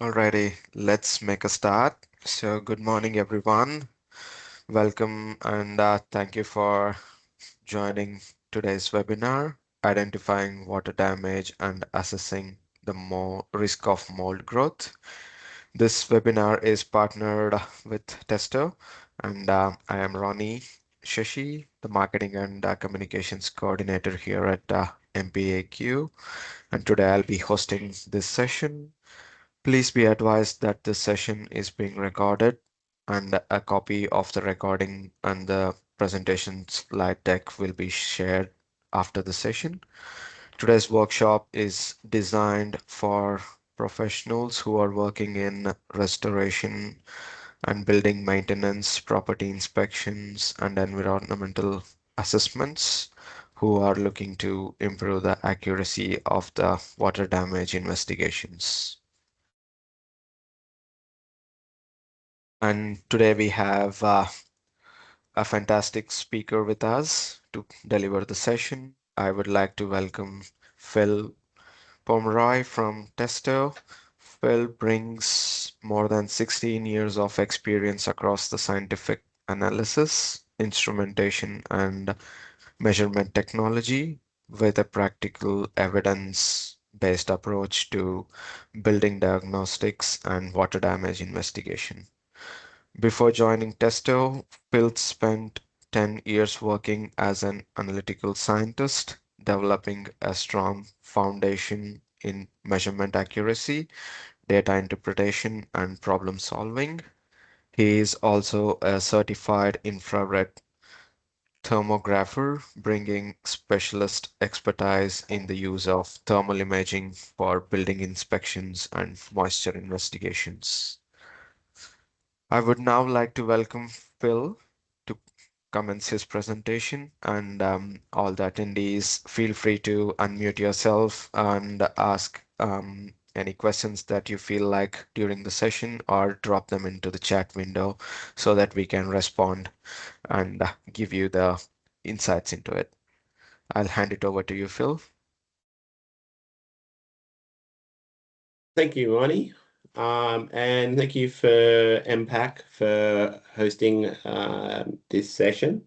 Alrighty, let's make a start. So, good morning, everyone. Welcome and thank you for joining today's webinar, Identifying Water Damage and Assessing the Risk of Mold Growth. This webinar is partnered with Testo, and I am Ronnie Shashi, the Marketing and Communications Coordinator here at MPAQ. And today I'll be hosting this session. Please be advised that this session is being recorded and a copy of the recording and the presentation slide deck will be shared after the session. Today's workshop is designed for professionals who are working in restoration and building maintenance, property inspections, and environmental assessments who are looking to improve the accuracy of the water damage investigations. And today we have a fantastic speaker with us to deliver the session. I would like to welcome Phil Pomeroy from Testo. Phil brings more than 16 years of experience across the scientific analysis, instrumentation, and measurement technology with a practical evidence-based approach to building diagnostics and water damage investigation. Before joining Testo, Phil spent 10 years working as an analytical scientist, developing a strong foundation in measurement accuracy, data interpretation, and problem solving. He is also a certified infrared thermographer, bringing specialist expertise in the use of thermal imaging for building inspections and moisture investigations. I would now like to welcome Phil to commence his presentation, and all the attendees feel free to unmute yourself and ask any questions that you feel like during the session, or drop them into the chat window so that we can respond and give you the insights into it. I'll hand it over to you, Phil. Thank you, Ronnie. And thank you for MPAQ for hosting this session.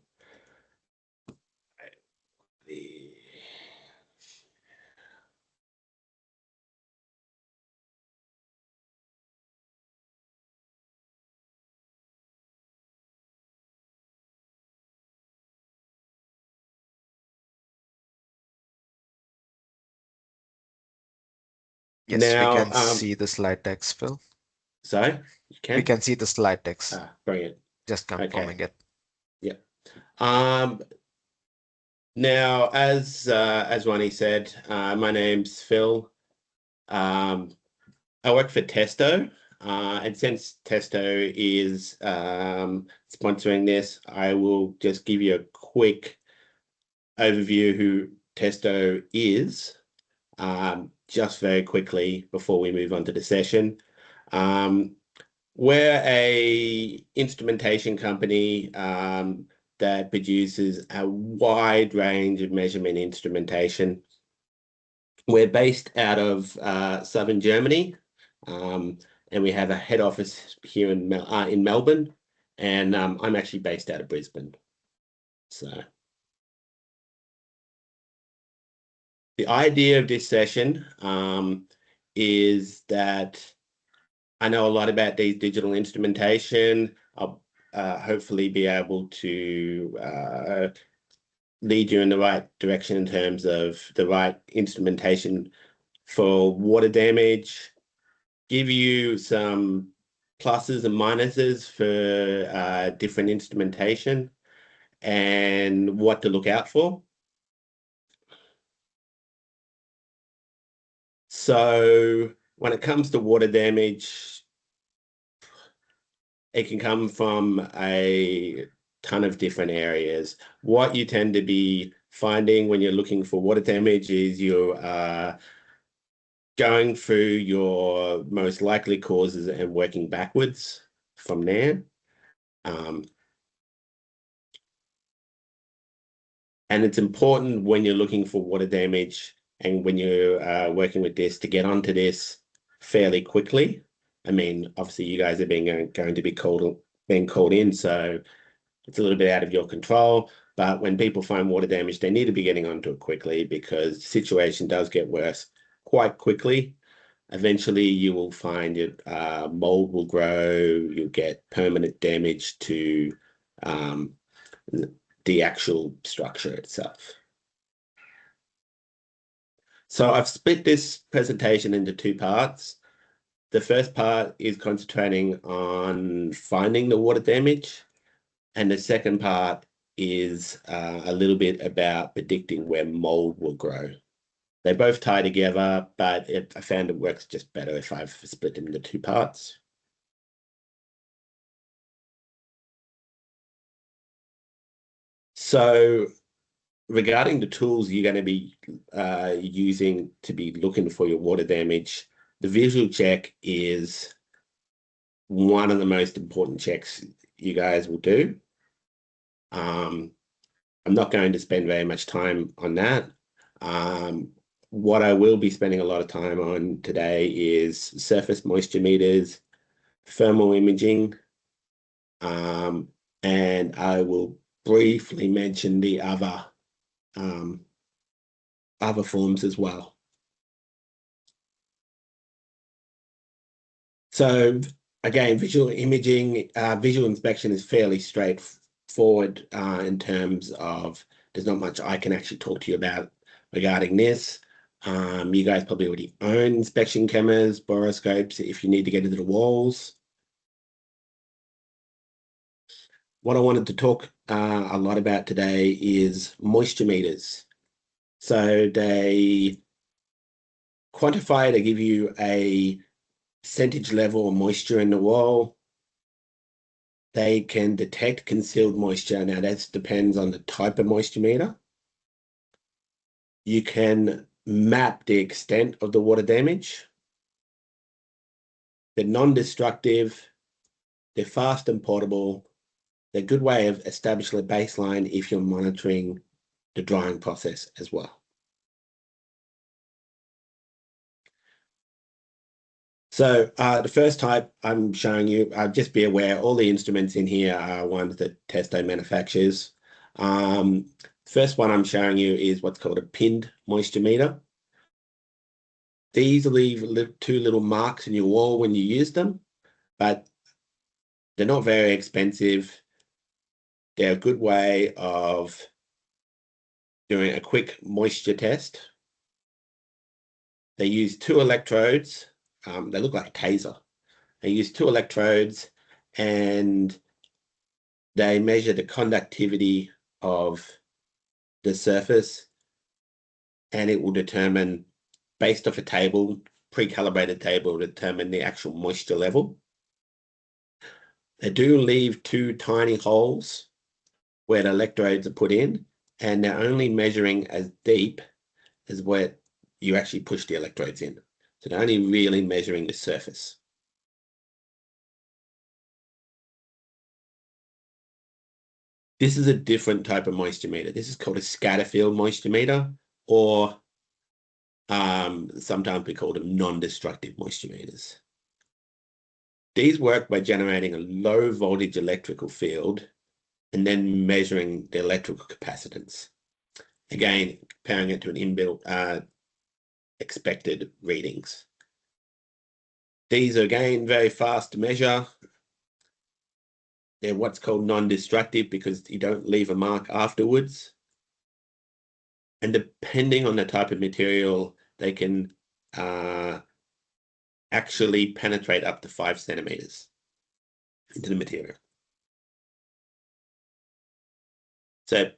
Yes, we Now, can see the slide text, Phil. sorry, you We can? can see the slide text. Brilliant. Just Okay. confirming it. Yeah. Now, as Ronnie said, my name's Phil. I work for Testo, and since Testo is sponsoring this, I will just give you a quick overview who Testo is, just very quickly before we move on to the session. We're a instrumentation company that produces a wide range of measurement instrumentation. We're based out of southern Germany, and we have a head office here in Melbourne, and I'm actually based out of Brisbane. So the idea of this session is that I know a lot about these digital instrumentation. I'll hopefully be able to lead you in the right direction in terms of the right instrumentation for water damage, give you some pluses and minuses for different instrumentation and what to look out for. So when it comes to water damage, it can come from a ton of different areas. What you tend to be finding when you're looking for water damage is you are going through your most likely causes and working backwards from there. And it's important when you're looking for water damage and when you're working with this to get onto this fairly quickly. I mean, obviously you guys are going to be being called in, so it's a little bit out of your control. But when people find water damage, they need to be getting onto it quickly because the situation does get worse quite quickly. Eventually, you will find mold will grow. You'll get permanent damage to um, the actual structure itself. So I've split this presentation into two parts. The first part is concentrating on finding the water damage, and the second part is a little bit about predicting where mold will grow. They both tie together, but I found it works just better if I've split them into two parts. So regarding the tools you're going to be using to be looking for your water damage, the visual check is one of the most important checks you guys will do. I'm not going to spend very much time on that. What I will be spending a lot of time on today is surface moisture meters, thermal imaging, and I will briefly mention the other forms as well. So again, visual imaging, visual inspection is fairly straightforward in terms of there's not much I can actually talk to you about regarding this. You guys probably already own inspection cameras, borescopes if you need to get into the walls. What I wanted to talk a lot about today is moisture meters. So they quantify, they give you a percentage level of moisture in the wall. They can detect concealed moisture. Now that depends on the type of moisture meter. You can map the extent of the water damage. They're non-destructive. They're fast and portable. They're a good way of establishing a baseline if you're monitoring the drying process as well. So the first type I'm showing you, just be aware, all the instruments in here are ones that Testo manufactures. First one I'm showing you is what's called a pinned moisture meter. These leave two little marks in your wall when you use them, but they're not very expensive. They're a good way of doing a quick moisture test. They use two electrodes. They look like a taser. They use two electrodes and they measure the conductivity of the surface, and it will determine, based off a table, pre-calibrated table, determine the actual moisture level. They do leave two tiny holes where the electrodes are put in, and they're only measuring as deep as where you actually push the electrodes in. So they're only really measuring the surface. This is a different type of moisture meter. This is called a scatter field moisture meter, or sometimes we call them non-destructive moisture meters. These work by generating a low voltage electrical field and then measuring the electrical capacitance. Again, comparing it to an inbuilt expected readings. These are again very fast to measure. They're what's called non-destructive because you don't leave a mark afterwards. And depending on the type of material, they can actually penetrate up to 5 centimeters into the material. So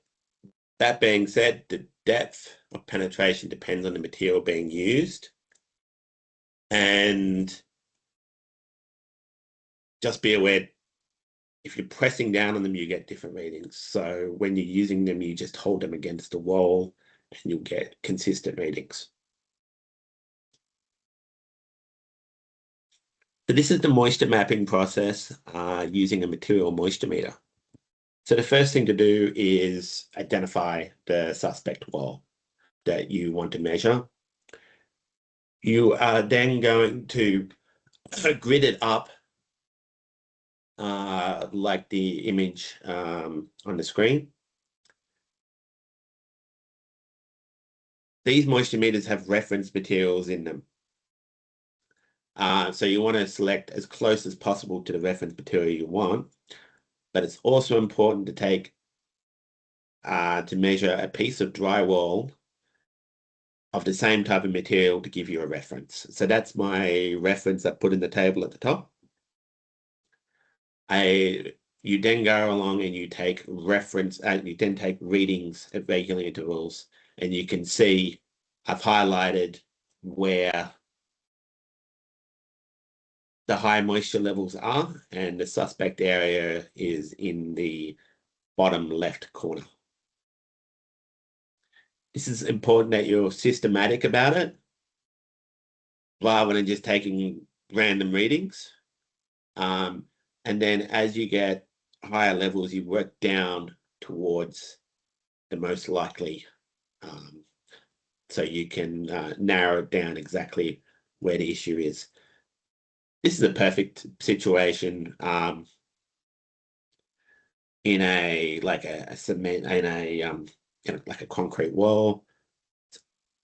that being said, the depth of penetration depends on the material being used. And just be aware, if you're pressing down on them, you get different readings. So when you're using them, you just hold them against the wall and you'll get consistent readings. So this is the moisture mapping process using a material moisture meter. So the first thing to do is identify the suspect wall that you want to measure. You are then going to gridded up like the image on the screen. These moisture meters have reference materials in them. So you want to select as close as possible to the reference material you want, but it's also important to take to measure a piece of drywall of the same type of material to give you a reference. So that's my reference I put in the table at the top. You then go along and you take reference, you then take readings at regular intervals, and you can see I've highlighted where the high moisture levels are, and the suspect area is in the bottom left corner. This is important that you're systematic about it, rather than just taking random readings. And then as you get higher levels, you work down towards the most likely, so you can narrow down exactly where the issue is. This is a perfect situation in a cement like a concrete wall. It's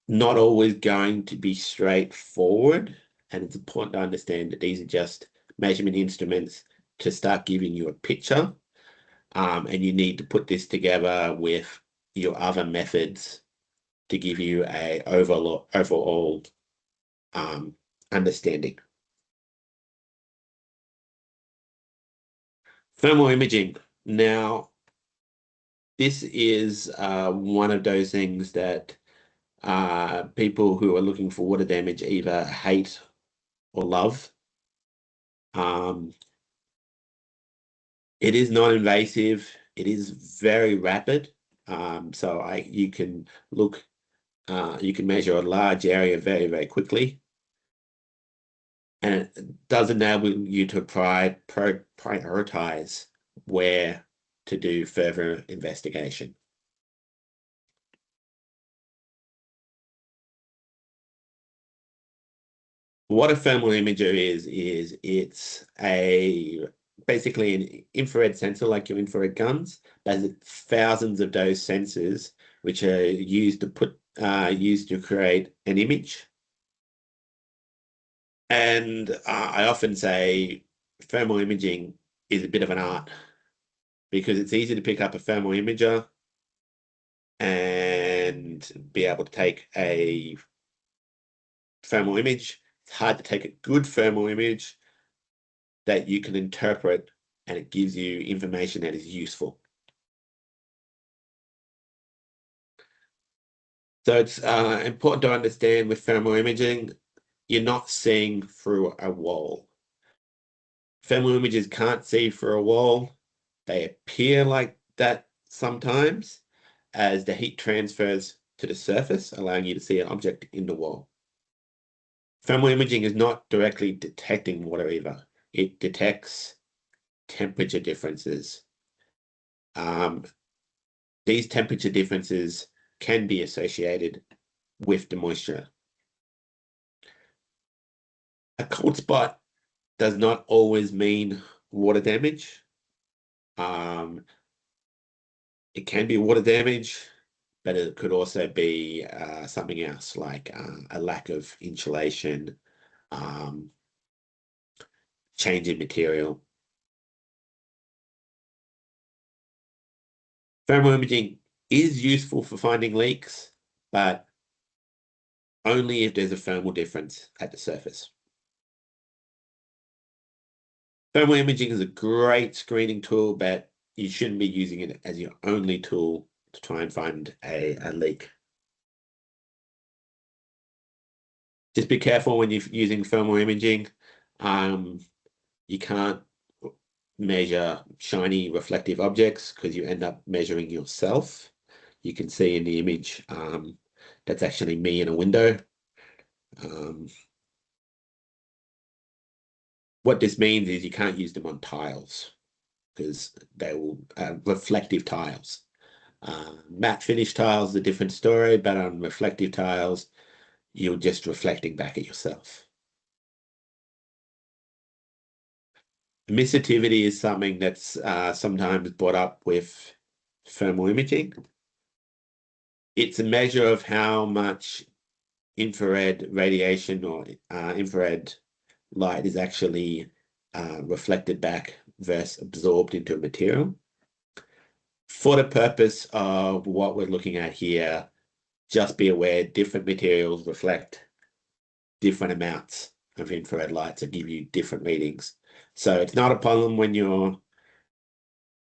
not always going to be straightforward, and it's important to understand that these are just measurement instruments to start giving you a picture, and you need to put this together with your other methods to give you a overall understanding. Thermal imaging. Now, this is one of those things that people who are looking for water damage either hate or love. It is non-invasive. It is very rapid. So you can measure a large area very, very quickly. And it does enable you to prioritize where to do further investigation. What a thermal imager is it's basically an infrared sensor like your infrared guns. There's thousands of those sensors which are used to create an image. And I often say thermal imaging is a bit of an art, because it's easy to pick up a thermal imager and be able to take a thermal image. It's hard to take a good thermal image that you can interpret, and it gives you information that is useful. So it's important to understand with thermal imaging, you're not seeing through a wall. Thermal images can't see through a wall. They appear like that sometimes as the heat transfers to the surface, allowing you to see an object in the wall. Thermal imaging is not directly detecting water either. It detects temperature differences. These temperature differences can be associated with the moisture. A cold spot does not always mean water damage. It can be water damage, but it could also be something else, like a lack of insulation, change in material. Thermal imaging is useful for finding leaks, but only if there's a thermal difference at the surface. Thermal imaging is a great screening tool, but you shouldn't be using it as your only tool to try and find a leak. Just be careful when you're using thermal imaging. You can't measure shiny reflective objects because you end up measuring yourself. You can see in the image that's actually me in a window. What this means is you can't use them on tiles because they will reflective tiles. Matte finish tiles is a different story, but on reflective tiles, you're just reflecting back at yourself. Emissivity is something that's sometimes brought up with thermal imaging. It's a measure of how much infrared radiation or infrared light is actually reflected back versus absorbed into a material. For the purpose of what we're looking at here, just be aware different materials reflect different amounts of infrared light to give you different readings. So it's not a problem when you're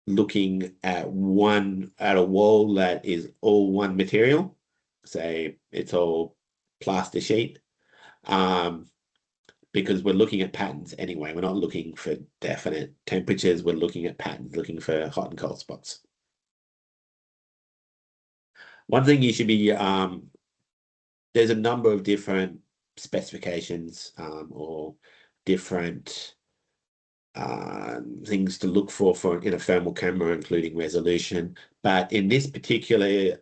looking at a wall that is all one material, say it's all plaster sheet, because we're looking at patterns anyway. We're not looking for definite temperatures. We're looking at patterns, looking for hot and cold spots. One thing you should be, there's a number of different specifications or different things to look for in a thermal camera, including resolution. But in this particular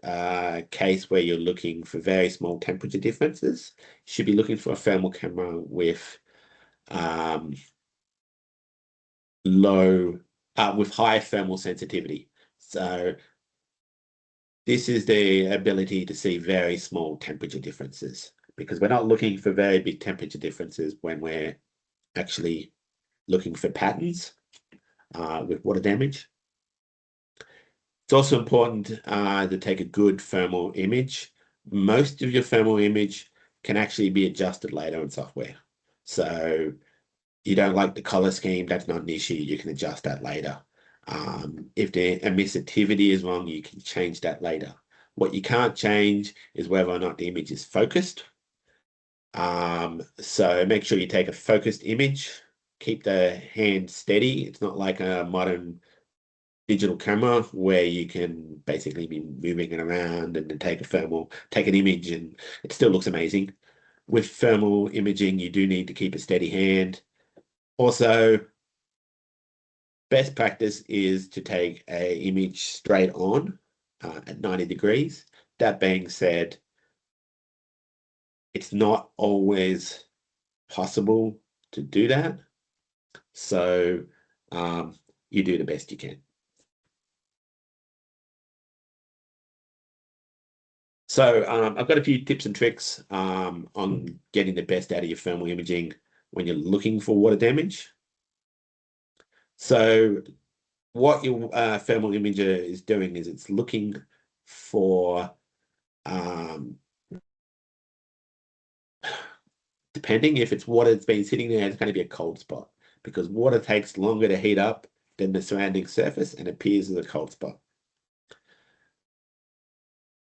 case where you're looking for very small temperature differences, you should be looking for a thermal camera with with high thermal sensitivity. So this is the ability to see very small temperature differences, because we're not looking for very big temperature differences when we're actually looking for patterns with water damage. It's also important to take a good thermal image. Most of your thermal image can actually be adjusted later in software. So you don't like the color scheme, that's not an issue. You can adjust that later. If the emissivity is wrong, you can change that later. What you can't change is whether or not the image is focused. So make sure you take a focused image. Keep the hand steady. It's not like a modern digital camera where you can basically be moving it around and then take an image, and it still looks amazing. With thermal imaging, you do need to keep a steady hand. Also, best practice is to take an image straight on at 90 degrees. That being said, it's not always possible to do that. So you do the best you can. So I've got a few tips and tricks on getting the best out of your thermal imaging when you're looking for water damage. So what your thermal imager is doing is it's looking for, depending if it's water that's been sitting there, it's going to be a cold spot, because water takes longer to heat up than the surrounding surface and appears as a cold spot.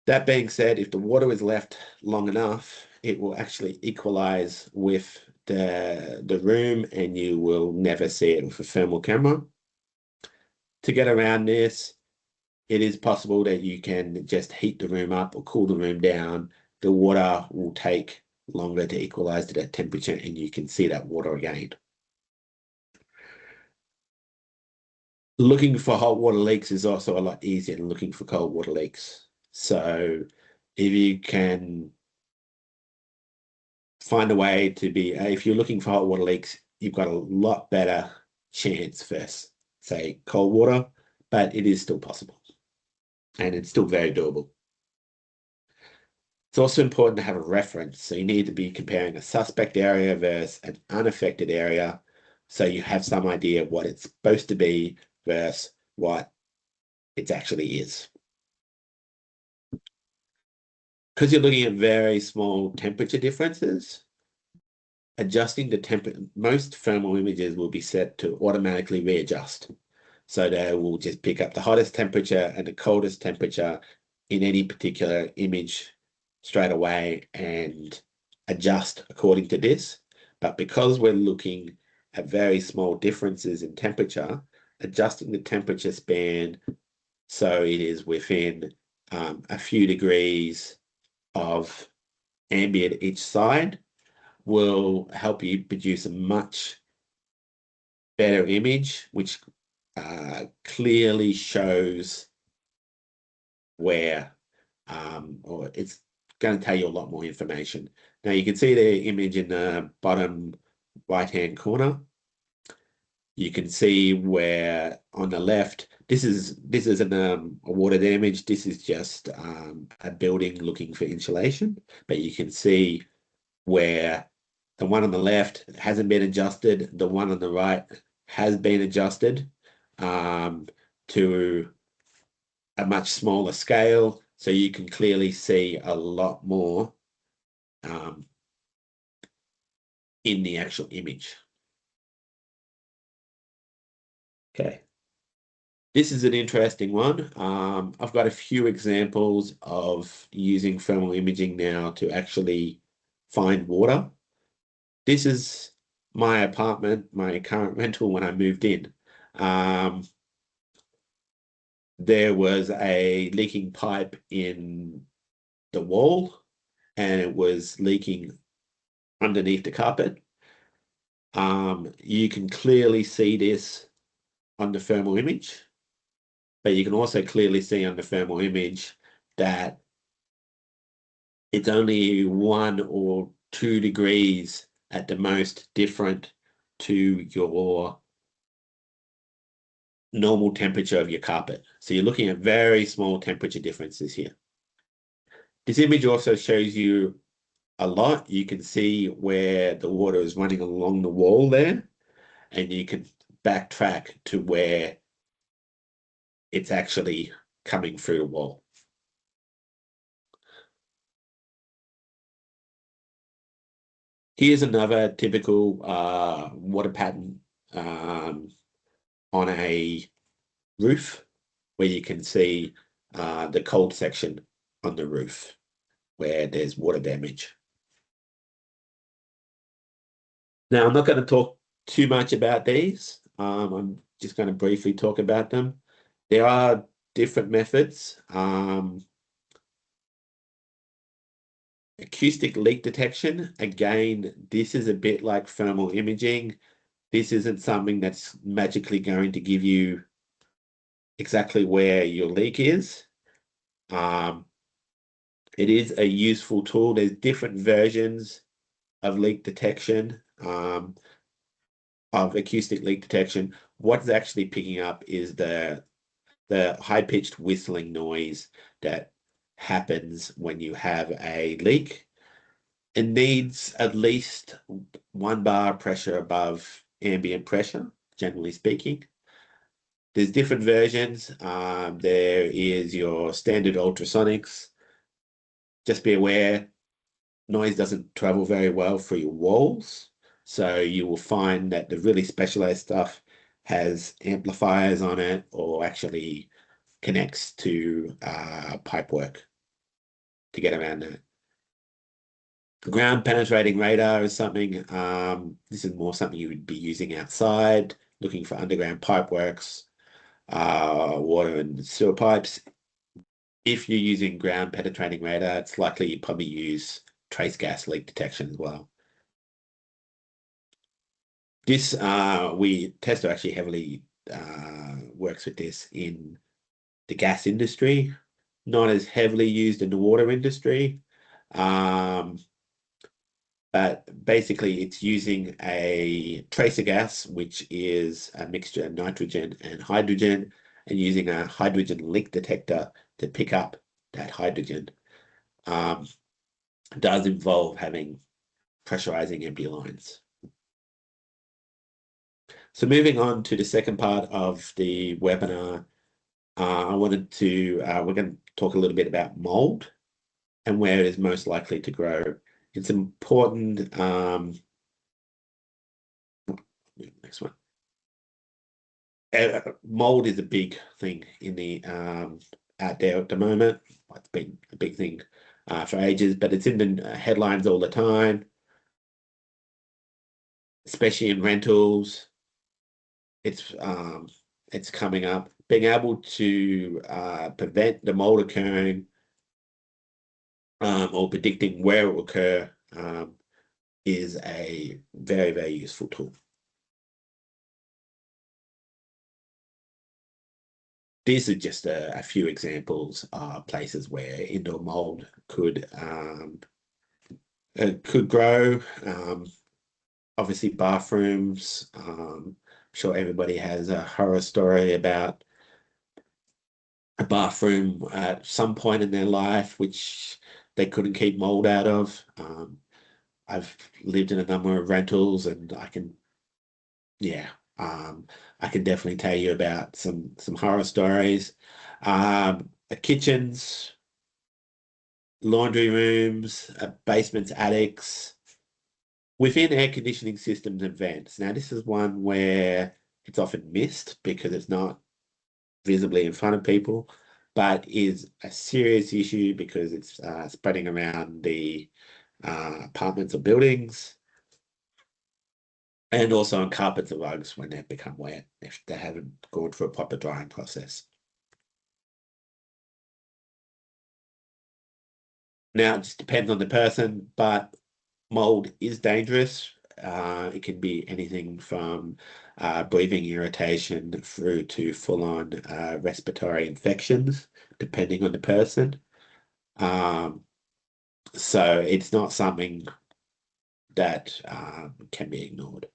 That being said, if the water is left long enough, it will actually equalize with the room, and you will never see it with a thermal camera. To get around this, it is possible that you can just heat the room up or cool the room down. The water will take longer to equalize to that temperature, and you can see that water again. Looking for hot water leaks is also a lot easier than looking for cold water leaks. So if you can find a way to be, if you're looking for hot water leaks, you've got a lot better chance for, say, cold water, but it is still possible and it's still very doable. It's also important to have a reference. So you need to be comparing a suspect area versus an unaffected area, so you have some idea of what it's supposed to be versus what it actually is. Because you're looking at very small temperature differences, adjusting the temperature, most thermal images will be set to automatically readjust. So they will just pick up the hottest temperature and the coldest temperature in any particular image straight away and adjust according to this. But because we're looking at very small differences in temperature, adjusting the temperature span so it is within a few degrees of ambient each side will help you produce a much better image, which clearly shows where, or it's going to tell you a lot more information. Now you can see the image in the bottom right-hand corner. You can see where on the left, this isn't a water damage. This is just a building looking for insulation. But you can see where the one on the left hasn't been adjusted, the one on the right has been adjusted to a much smaller scale, so you can clearly see a lot more um, in the actual image. Okay. This is an interesting one. I've got a few examples of using thermal imaging now to actually find water. This is my apartment, my current rental when I moved in. Um, there was a leaking pipe in the wall and it was leaking underneath the carpet. You can clearly see this on the thermal image, but you can also clearly see on the thermal image that it's only 1 or 2 degrees at the most different to your normal temperature of your carpet. So you're looking at very small temperature differences here. This image also shows you a lot. You can see where the water is running along the wall there, and you can backtrack to where it's actually coming through the wall. Here's another typical water pattern on a roof where you can see the cold section on the roof where there's water damage. Now, I'm not going to talk too much about these. I'm just going to briefly talk about them. There are different methods. Acoustic leak detection, again, this is a bit like thermal imaging. This isn't something that's magically going to give you exactly where your leak is. It is a useful tool. There's different versions of leak detection, of acoustic leak detection. What's actually picking up is the high-pitched whistling noise that happens when you have a leak. It needs at least 1 bar pressure above ambient pressure, generally speaking. There's different versions. There is your standard ultrasonics. Just be aware, noise doesn't travel very well through your walls. So you will find that the really specialized stuff has amplifiers on it or actually connects to pipework to get around that. Ground penetrating radar is something, this is more something you would be using outside, looking for underground pipeworks, water and sewer pipes. If you're using ground penetrating radar, it's likely you probably use trace gas leak detection as well. This, Testo actually heavily works with this in the gas industry, not as heavily used in the water industry. But basically it's using a tracer gas, which is a mixture of nitrogen and hydrogen, and using a hydrogen leak detector to pick up that hydrogen. Does involve having pressurizing empty lines. So moving on to the second part of the webinar, we're going to talk a little bit about mold and where it is most likely to grow. It's important, next one. Mold is a big thing in the out there at the moment. It's been a big thing for ages, but it's in the headlines all the time, especially in rentals. It's coming up. Being able to prevent the mold occurring or predicting where it will occur is a very, very useful tool. These are just a few examples of places where indoor mold could grow. Obviously, bathrooms, sure everybody has a horror story about a bathroom at some point in their life which they couldn't keep mold out of. I've lived in a number of rentals, and yeah, I can definitely tell you about some horror stories. Kitchens, laundry rooms, basements, attics, within air conditioning systems and vents. Now, this is one where it's often missed because it's not visibly in front of people, but is a serious issue because it's spreading around the apartments or buildings, and also on carpets and rugs when they've become wet, if they haven't gone through a proper drying process. Now, it just depends on the person, but mold is dangerous. It can be anything from breathing irritation through to full-on respiratory infections, depending on the person. Um, so it's not something that can be ignored.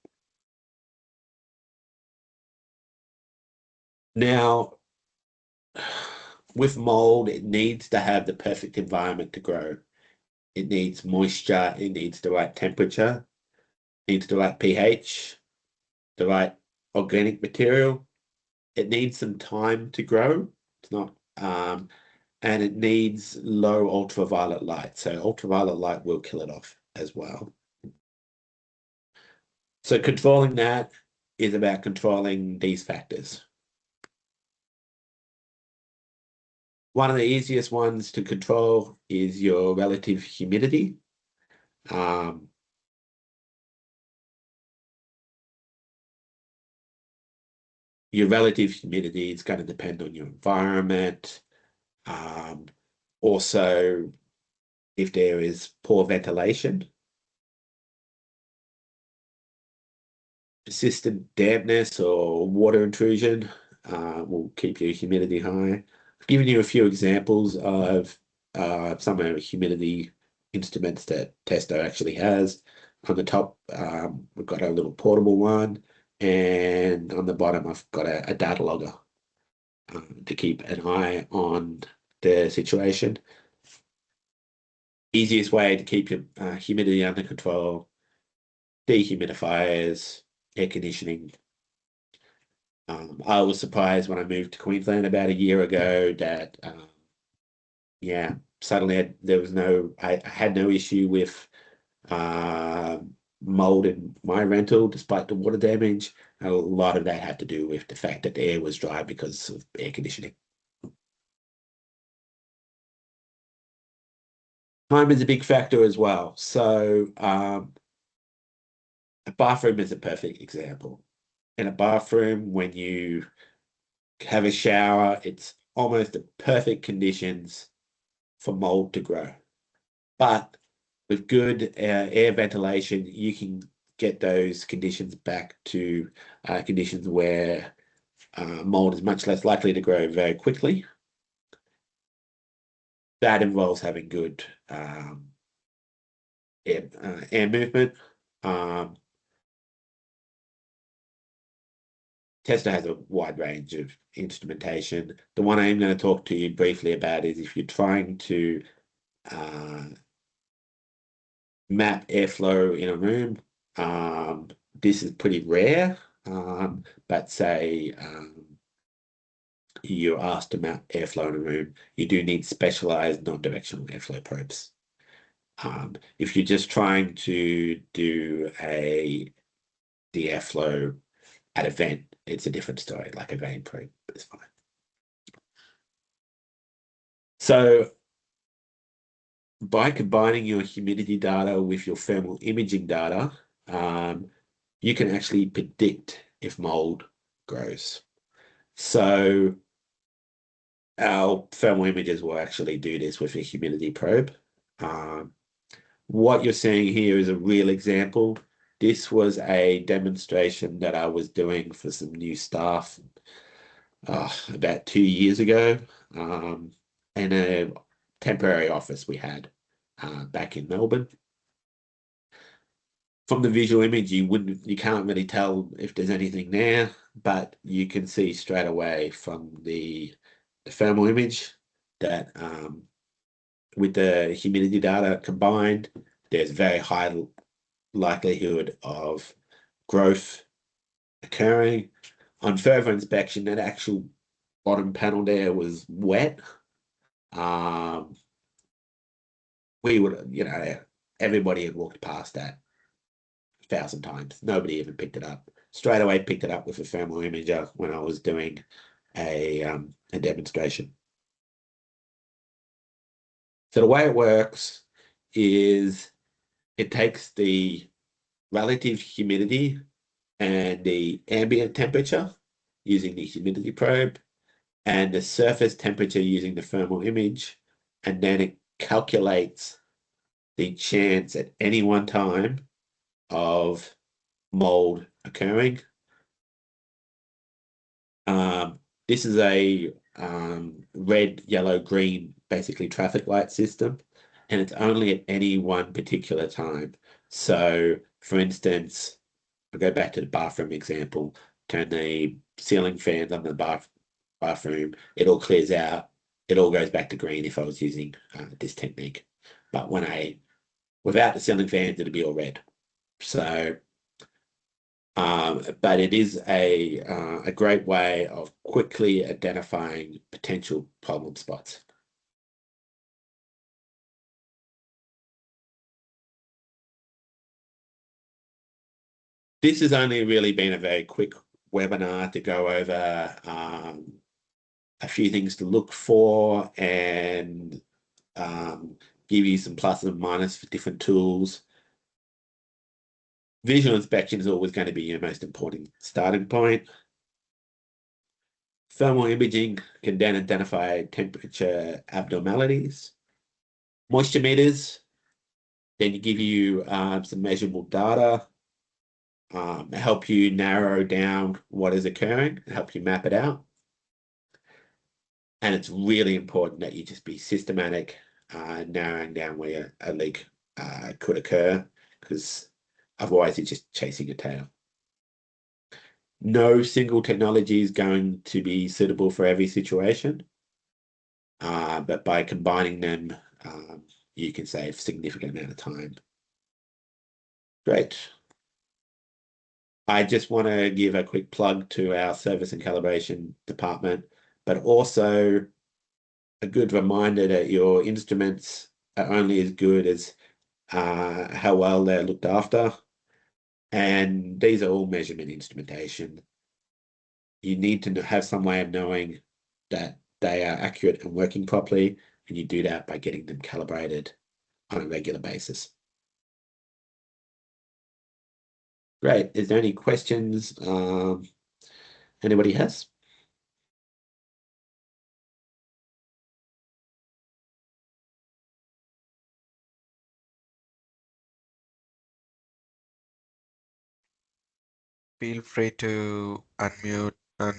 Now, with mold, it needs to have the perfect environment to grow. It needs moisture, it needs the right temperature, it needs the right pH, the right organic material. It needs some time to grow. It's not, and it needs low ultraviolet light. So ultraviolet light will kill it off as well. So controlling that is about controlling these factors. One of the easiest ones to control is your relative humidity. Um, your relative humidity is going to depend on your environment. Um, Also, if there is poor ventilation, persistent dampness or water intrusion will keep your humidity high. I've given you a few examples of some of the humidity instruments that Testo actually has. On the top, we've got a little portable one, and on the bottom, I've got a data logger to keep an eye on the situation. Easiest way to keep your humidity under control: dehumidifiers, air conditioning. I was surprised when I moved to Queensland about a year ago that, yeah, suddenly there was I had no issue with uh, mold in my rental despite the water damage. A lot of that had to do with the fact that the air was dry because of air conditioning. Time is a big factor as well. So, a bathroom is a perfect example. In a bathroom, when you have a shower, it's almost the perfect conditions for mold to grow. But with good air ventilation, you can get those conditions back to conditions where mold is much less likely to grow very quickly. That involves having good air movement. Um, Testo has a wide range of instrumentation. The one I'm going to talk to you briefly about is if you're trying to uh, map airflow in a room. This is pretty rare, but say you're asked to map airflow in a room, you do need specialized non-directional airflow probes. If you're just trying to do the airflow at a vent, it's a different story, like a vane probe is fine. So by combining your humidity data with your thermal imaging data, you can actually predict if mold grows. So our thermal images will actually do this with a humidity probe. Um, what you're seeing here is a real example. This was a demonstration that I was doing for some new staff about 2 years ago in a temporary office we had back in Melbourne. from the visual image, you can't really tell if there's anything there, but you can see straight away from the thermal image that with the humidity data combined, there's very high likelihood of growth occurring. On further inspection, that actual bottom panel there was wet. Um, we would, everybody had walked past that 1,000 times. Nobody even picked it up. Straight away picked it up with a thermal imager when I was doing a demonstration. So the way it works is it takes the relative humidity and the ambient temperature using the humidity probe and the surface temperature using the thermal image, and then it calculates the chance at any one time of mold occurring. This is a red, yellow, green, basically traffic light system, and it's only at any one particular time. So, for instance, I'll go back to the bathroom example, turn the ceiling fans on the bathroom, it all clears out, it all goes back to green if I was using this technique. But without the ceiling fans, it'd be all red. So, but it is a great way of quickly identifying potential problem spots. This has only really been a very quick webinar to go over a few things to look for and give you some pluses and minuses for different tools. Visual inspection is always going to be your most important starting point. Thermal imaging can then identify temperature abnormalities. Moisture meters then give you some measurable data, help you narrow down what is occurring, help you map it out. And it's really important that you just be systematic, narrowing down where a leak could occur, because otherwise you're just chasing your tail. No single technology is going to be suitable for every situation, but by combining them, you can save a significant amount of time. Great. I just want to give a quick plug to our service and calibration department, but also a good reminder that your instruments are only as good as how well they're looked after. And these are all measurement instrumentation. You need to have some way of knowing that they are accurate and working properly, and you do that by getting them calibrated on a regular basis. Great. Is there any questions anybody has? Feel free to unmute and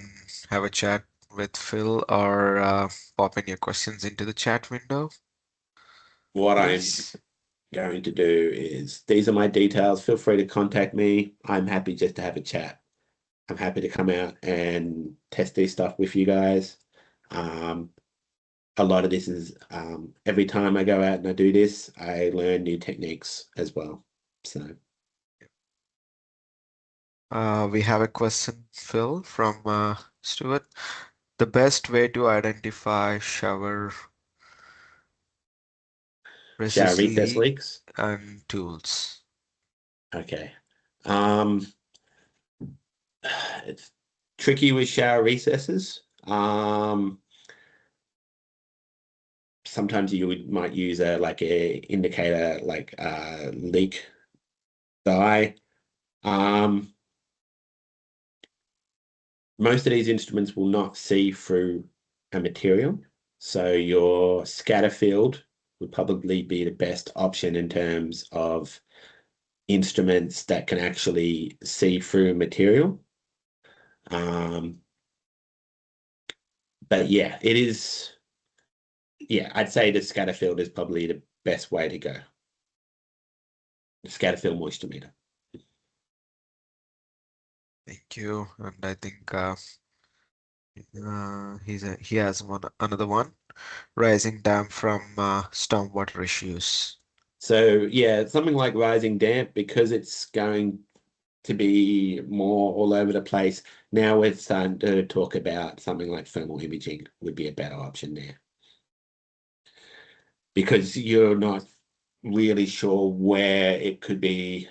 have a chat with Phil or pop in your questions into the chat window, What I'm please. going to do is, these are my details. Feel free to contact me. I'm happy just to have a chat. I'm happy to come out and test this stuff with you guys. A lot of this is every time I go out and I do this, I learn new techniques as well. So We have a question, Phil, from Stuart. The best way to identify shower shower resist recess leak leaks. and tools. Okay. Um, it's tricky with shower recesses. Sometimes might use a indicator like leak dye. Most of these instruments will not see through a material, so your scatter field would probably be the best option in terms of instruments that can actually see through material. But yeah, it is. Yeah, I'd say the scatter field is probably the best way to go. The scatter field moisture meter. Thank you. And I think he has another one. Rising dam from stormwater issues. So yeah, something like rising damp, because it's going to be more all over the place. Now we're starting to talk about something like thermal imaging would be a better option there, because you're not really sure where it could be.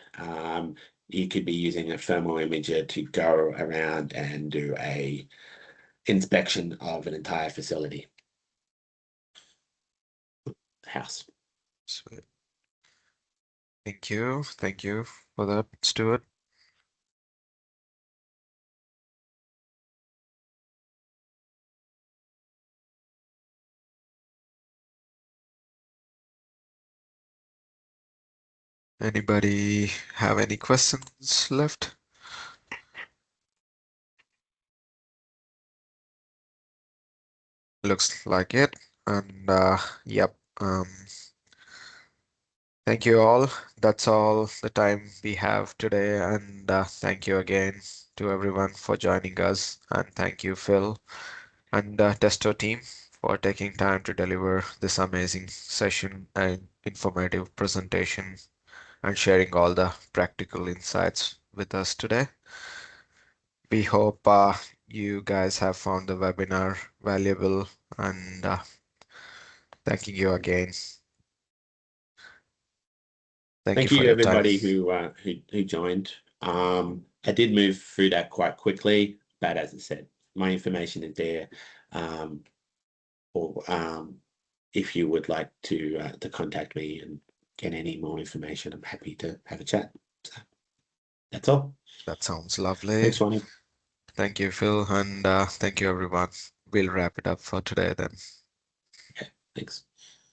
You could be using a thermal imager to go around and do a inspection of an entire facility, house. Sweet. Thank you. Thank you for that, Stuart. Anybody have any questions left? Looks like it. And yep. Thank you all. That's all the time we have today. And thank you again to everyone for joining us. And thank you, Phil and Testo team for taking time to deliver this amazing session and informative presentation and sharing all the practical insights with us today. We hope you guys have found the webinar valuable and thanking you again. Thank you Thank for you, your time. everybody who joined. I did move through that quite quickly, but as I said, my information is there. Um, or if you would like to contact me and get any more information, I'm happy to have a chat. So that's all. That sounds lovely. Thanks, Ronnie. Thank you, Phil, and thank you, everyone. We'll wrap it up for today then. Yeah, thanks.